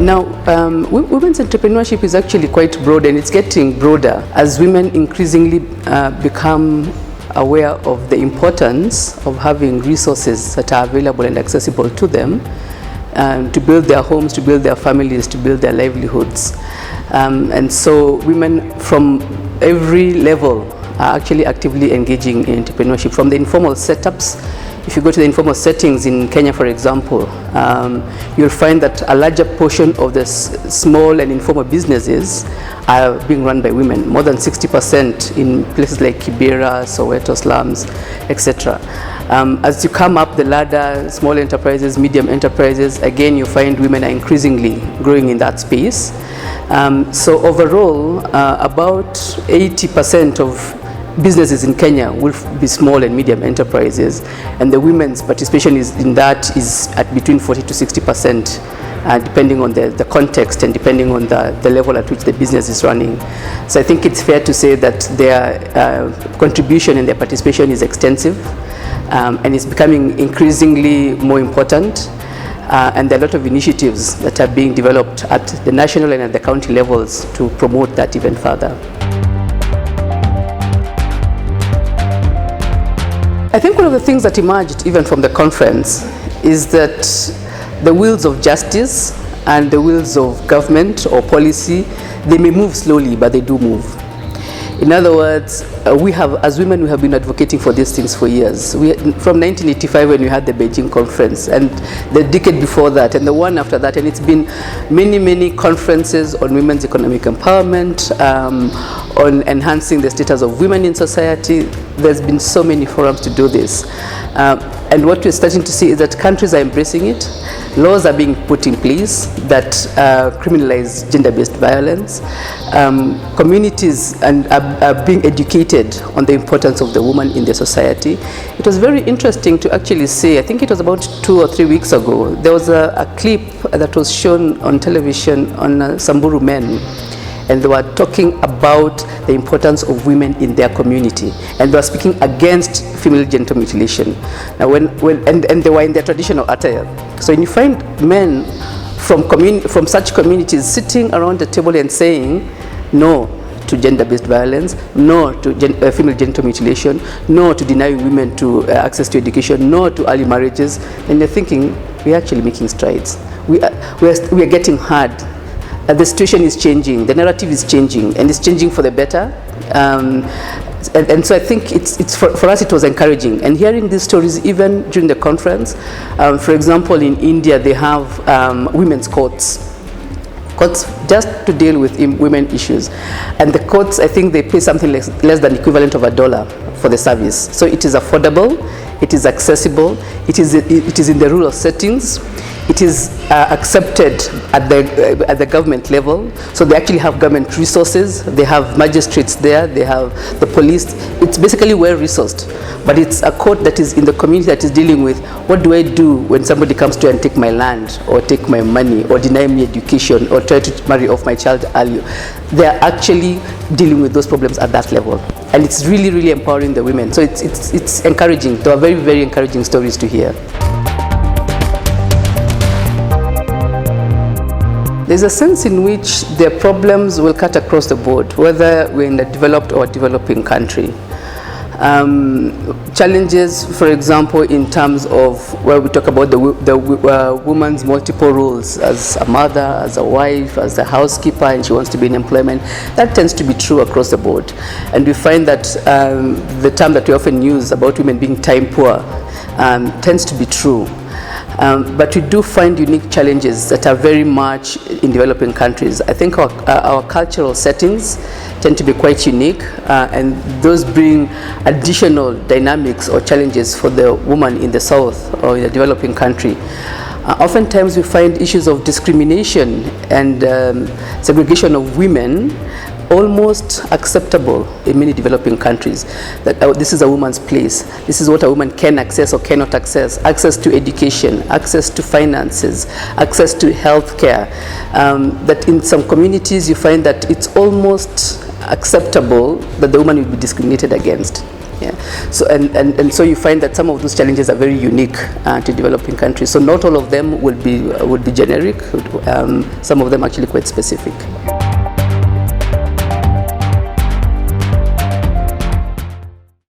Now, women's entrepreneurship is actually quite broad, and it's getting broader as women increasingly become aware of the importance of having resources that are available and accessible to them to build their homes, to build their families, to build their livelihoods. And so women from every level are actually actively engaging in entrepreneurship, from the informal setups. If you go to the informal settings in Kenya, for example, you'll find that a larger portion of the small and informal businesses are being run by women, more than 60% in places like Kibera, Soweto slums, etc. As you come up the ladder, small enterprises, medium enterprises, again you find women are increasingly growing in that space. So overall, about 80% of businesses in Kenya will be small and medium enterprises, and the women's participation in that is at between 40 to 60%, depending on the context and depending on the level at which the business is running. So I think it's fair to say that their contribution and their participation is extensive, and it's becoming increasingly more important. And there are a lot of initiatives that are being developed at the national and at the county levels to promote that even further. I think one of the things that emerged even from the conference is that the wheels of justice and the wheels of government or policy, they may move slowly, but they do move. In other words, as women, we have been advocating for these things for years. From 1985, when we had the Beijing conference, and the decade before that, and the one after that, and it's been many, many conferences on women's economic empowerment, on enhancing the status of women in society. There's been so many forums to do this. And what we're starting to see is that countries are embracing it. Laws are being put in place that criminalize gender-based violence. Communities are being educated on the importance of the woman in the society. It was very interesting to actually see, I think it was about 2 or 3 weeks ago, there was a clip that was shown on television on Samburu men. And they were talking about the importance of women in their community, and they were speaking against female genital mutilation. Now, and they were in their traditional attire. So when you find men from such communities sitting around the table and saying no to gender-based violence, no to female genital mutilation, no to denying women to access to education, no to early marriages, and you're thinking we're actually making strides. We are getting hard. The situation is changing, the narrative is changing, and it's changing for the better. And so I think it's for us it was encouraging. And hearing these stories even during the conference, for example, in India they have women's courts just to deal with women issues. And the courts, I think they pay something less than equivalent of $1 for the service. So it is affordable, it is accessible, it is in the rural settings. It is accepted at the government level, so they actually have government resources. They have magistrates there. They have the police. It's basically well resourced, but it's a court that is in the community that is dealing with what do I do when somebody comes to and take my land or take my money or deny me education or try to marry off my child early. They are actually dealing with those problems at that level, and it's really, really empowering the women. So it's encouraging. There are very, very encouraging stories to hear. There's a sense in which their problems will cut across the board, whether we're in a developed or developing country. Challenges, for example, in terms of where we talk about the woman's multiple roles as a mother, as a wife, as a housekeeper, and she wants to be in employment. That tends to be true across the board. And we find that the term that we often use about women being time poor tends to be true. But we do find unique challenges that are very much in developing countries. I think our cultural settings tend to be quite unique, and those bring additional dynamics or challenges for the woman in the south or in a developing country. Oftentimes we find issues of discrimination and segregation of women almost acceptable in many developing countries, that this is a woman's place, this is what a woman can access or cannot access, access to education, access to finances, access to healthcare. That in some communities you find that it's almost acceptable that the woman will be discriminated against. Yeah. So and so you find that some of those challenges are very unique to developing countries. So not all of them would be generic. Some of them actually quite specific.